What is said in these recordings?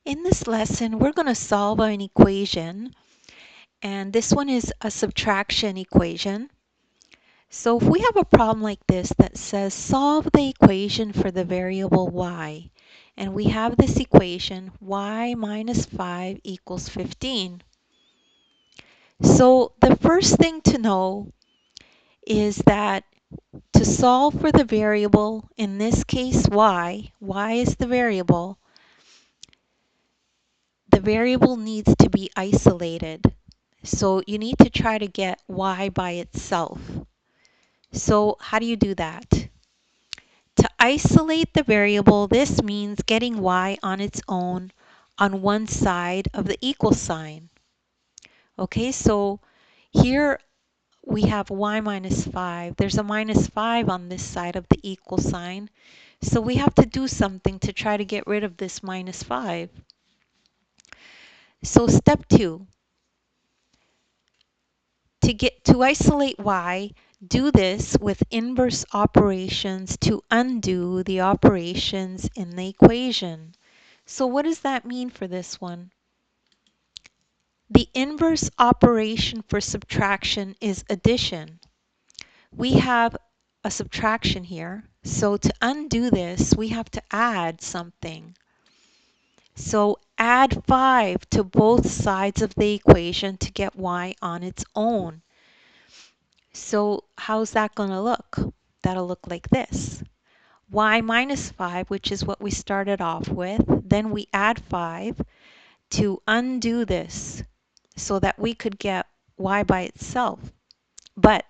In this lesson, we're going to solve an equation, and this one is a subtraction equation. So if we have a problem like this that says solve the equation for the variable y, and we have this equation y minus 5 equals 15. So the first thing to know is that to solve for the variable, in this case y is the variable needs to be isolated. So you need to try to get y by itself. So how do you do that? To isolate the variable, this means getting y on its own on one side of the equal sign. Okay, so here we have y minus 5. There's a minus 5 on this side of the equal sign. So we have to do something to try to get rid of this minus 5. So step 2. To isolate y, do this with inverse operations to undo the operations in the equation. So what does that mean for this one? The inverse operation for subtraction is addition. We have a subtraction here, so to undo this, we have to add something. So add 5 to both sides of the equation to get y on its own. So how's that going to look? That'll look like this. Y minus 5, which is what we started off with. Then we add 5 to undo this so that we could get y by itself. But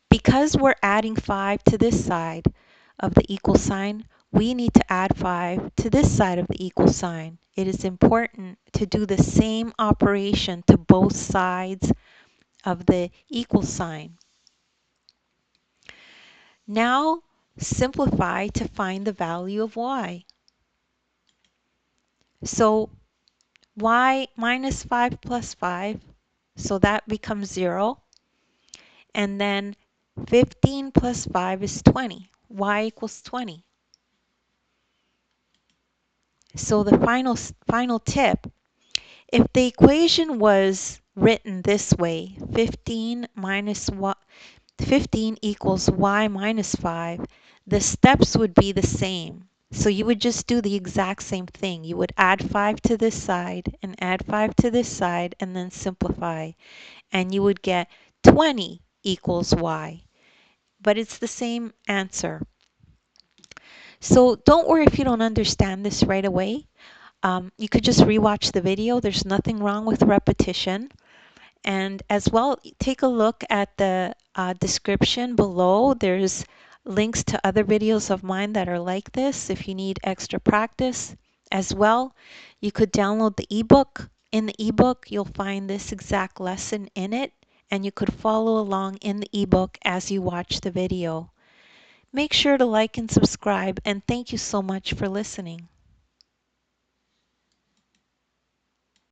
because we're adding 5 to this side of the equal sign, we need to add 5 to this side of the equal sign. It is important to do the same operation to both sides of the equal sign. Now simplify to find the value of y. So y minus 5 plus 5, so that becomes 0. And then 15 plus 5 is 20. Y equals 20. So the final tip, if the equation was written this way, 15 equals y minus 5, the steps would be the same. So you would just do the exact same thing. You would add 5 to this side and add 5 to this side and then simplify. And you would get 20 equals y. But it's the same answer. So don't worry if you don't understand this right away. You could just rewatch the video. There's nothing wrong with repetition. And as well, take a look at the description below. There's links to other videos of mine that are like this if you need extra practice. As well, you could download the ebook. In the ebook, you'll find this exact lesson in it, and you could follow along in the ebook as you watch the video. Make sure to like and subscribe, and thank you so much for listening.